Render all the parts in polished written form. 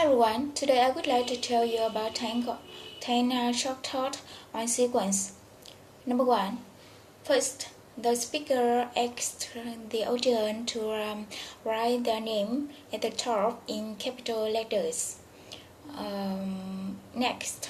everyone, today I would like to tell you about 10 short thoughts on sequence. Number 1. First, the speaker asks the audience to write their name at the top in capital letters. Next,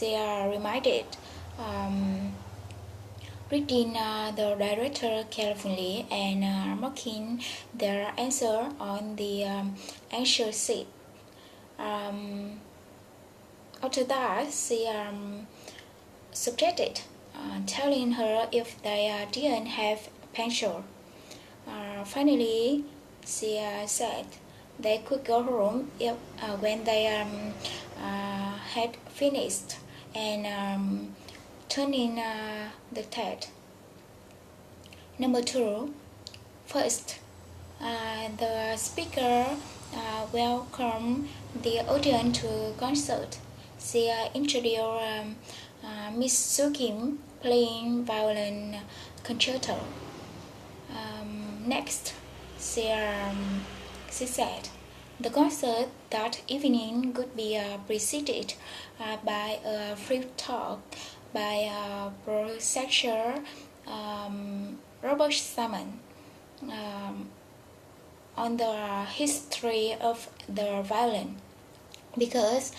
they are reminded reading the director carefully and marking their answer on the answer sheet. After that, she subjected, telling her if they didn't have pencil. Finally, she said they could go home when they had finished and turn in the test. Number 2. First, the speaker welcomed the audience to concert. She introduced Miss Su Kim playing violin concerto. Next, she said the concert that evening would be preceded by a free talk by Professor Robert Salmon on the history of the violin, because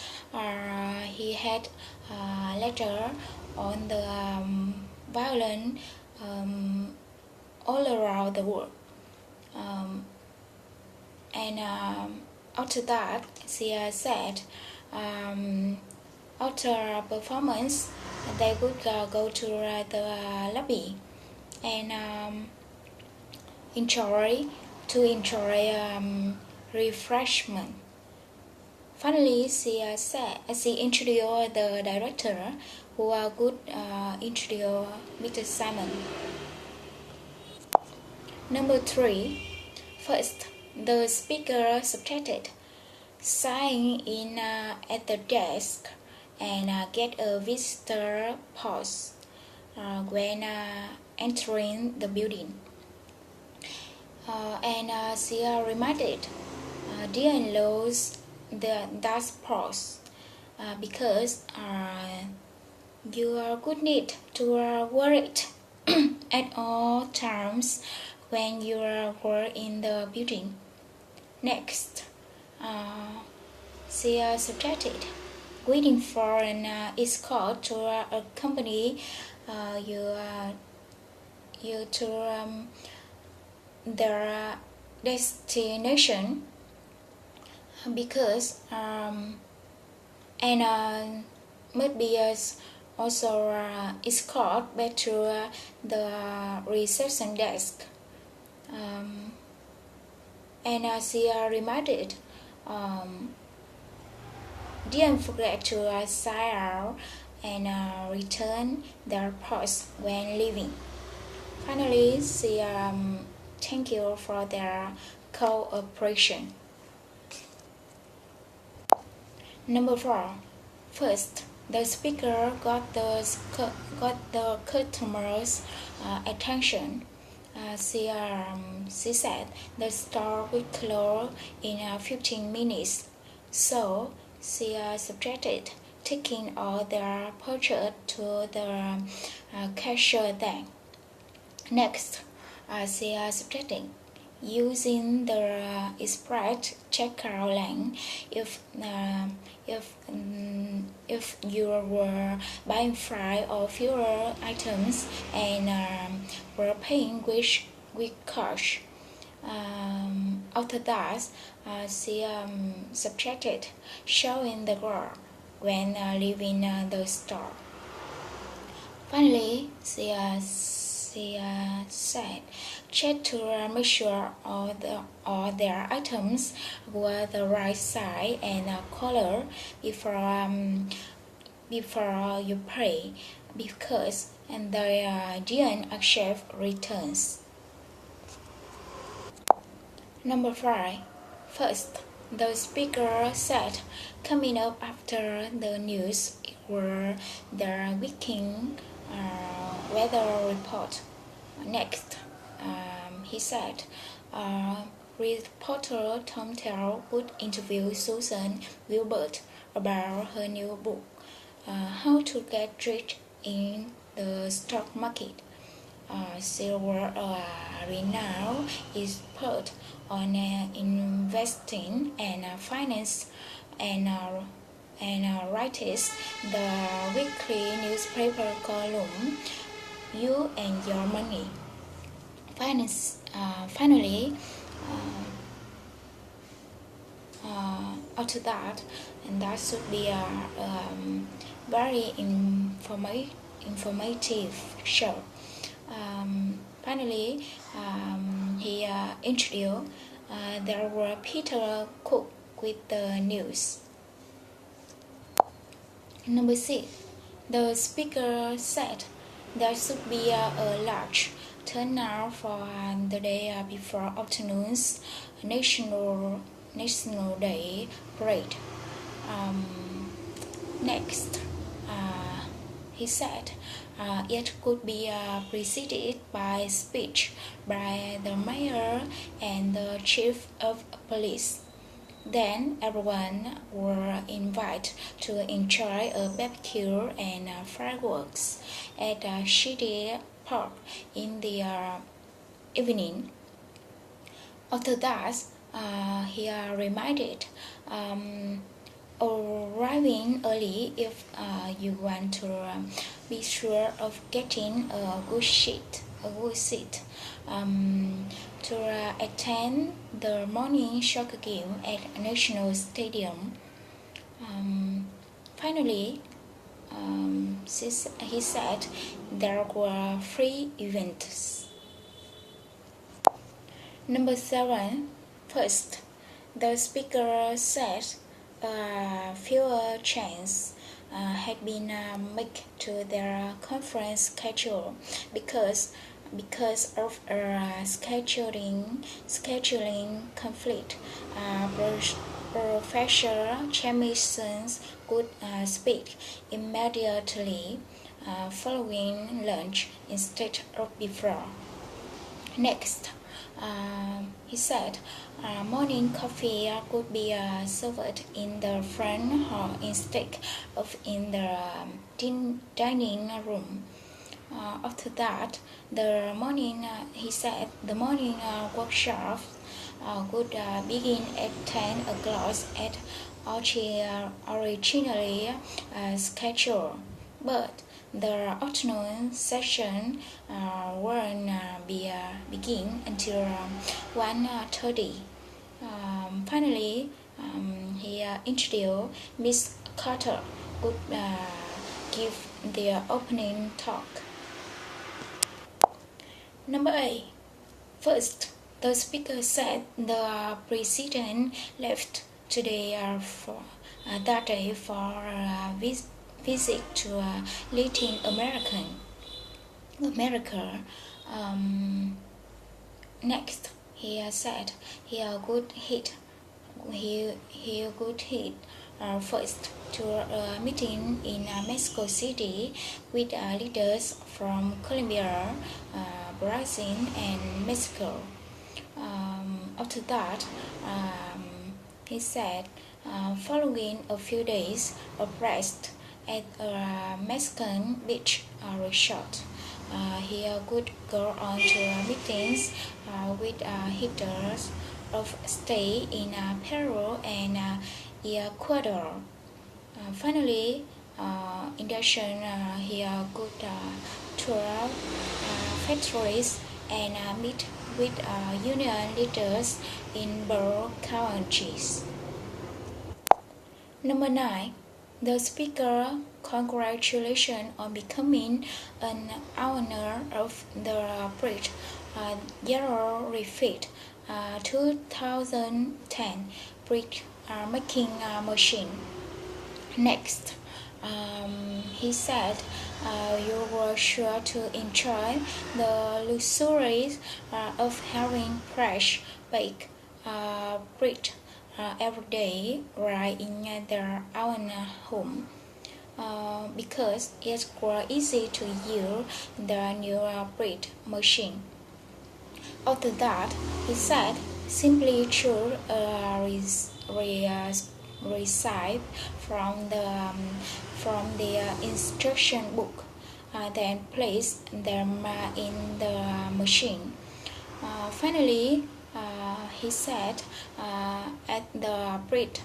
he had a lecture on the violin all around the world. After that, she said after a performance, they would go to the lobby and enjoy refreshment. Finally, she introduced the director, who would introduce Mr. Simon. Number 3. First, the speaker subjected, sign in at the desk and get a visitor pass when entering the building. She reminded didn't lose that pass because you would need to wear it at all times when you were in the building. Next, she suggested waiting for an escort to accompany you to their destination, because must be also escort back to the reception desk. She reminded didn't forget to sign out and return their purse when leaving. Finally, she thanked you for their cooperation. Number 4. First, the speaker got the customer's attention. She said the store would close in 15 minutes, so she suggested taking all their purchase to the cashier then. Next, she suggested using the express checkout lane if you were buying 5 or fewer items and were paying with cash. After that, she suggested showing the girl when leaving the store. Finally, she said check to make sure all their items were the right size and color before you pay, because they didn't accept returns. Number 5. First, the speaker said coming up after the news were the weekend weather report. Next, he said reporter Tom Terrell would interview Susan Wilbert about her new book, How to Get Rich in the Stock Market. Silver renowned expert on investing and finance and writes the weekly newspaper column You and Your Money. Finally, after that, and that should be a very informative show. Finally, he introduced there were Peter Cook with the news. Number 6. The speaker said there should be a large turnout for the day before afternoon's National Day parade. Next, he said it could be preceded by a speech by the mayor and the chief of police. Then everyone were invited to enjoy a barbecue and fireworks at Shady Park in the evening. After that, he reminded arriving early if you want to be sure of getting a good seat. To attend the morning soccer game at National Stadium. Finally, he said there were 3 events. Number 7. First, the speaker said fewer changes had been made to their conference schedule because of a scheduling conflict. Professor Jamieson could speak immediately following lunch instead of before. Next, he said morning coffee could be served in the front hall instead of in the dining room. After that, the morning workshop would begin at 10 o'clock at originally scheduled, but the afternoon session won't begin until 1:30. Finally, he introduced Miss Carter would give the opening talk. Number 8. First, the speaker said the president left today that day for a visit to Latin America. Next, he said he could hit first to a meeting in Mexico City with leaders from Colombia, Brazil, and Mexico. After that, he said, following a few days of rest at a Mexican beach resort, he could go on to meetings with heads of state in Peru and Ecuador. Finally, in addition, he could tour factories and meet with union leaders in both counties. Number 9. The speaker congratulations on becoming an owner of the Bridge Yellow Refit 2010 brick making machine. Next, he said you were sure to enjoy the luxury of having fresh baked bread every day right in their own home. Because it was easy to use the new bread machine. After that, he said simply choose a recipe from the instruction book, then place them in the machine. Finally, he said, at the break,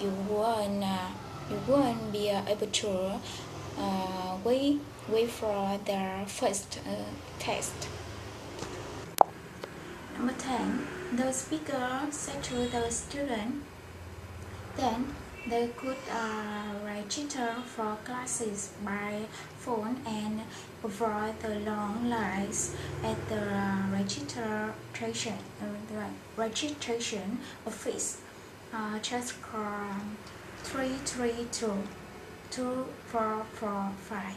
you won't be able to wait for the first test. Number 10. The speaker said to the student, then they could register for classes by phone and avoid the long lines at the registration office. Just call 332-2445.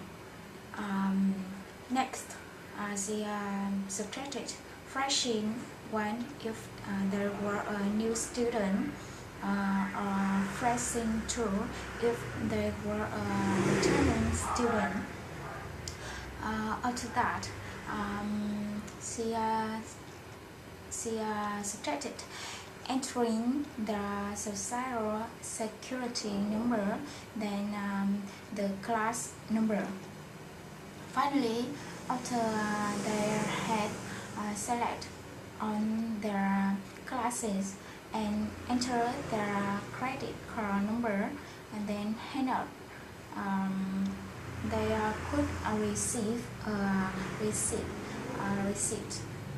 Next, they subtracted flashing one if there were a new student, or flashing two if there were a returning student. After that, she subtracted, entering the social security number, then the class number. Finally, after they had select on their classes and enter their credit card number and then hang up, they could receive a receipt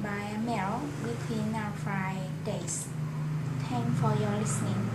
by mail within 5 days. Thanks for your listening.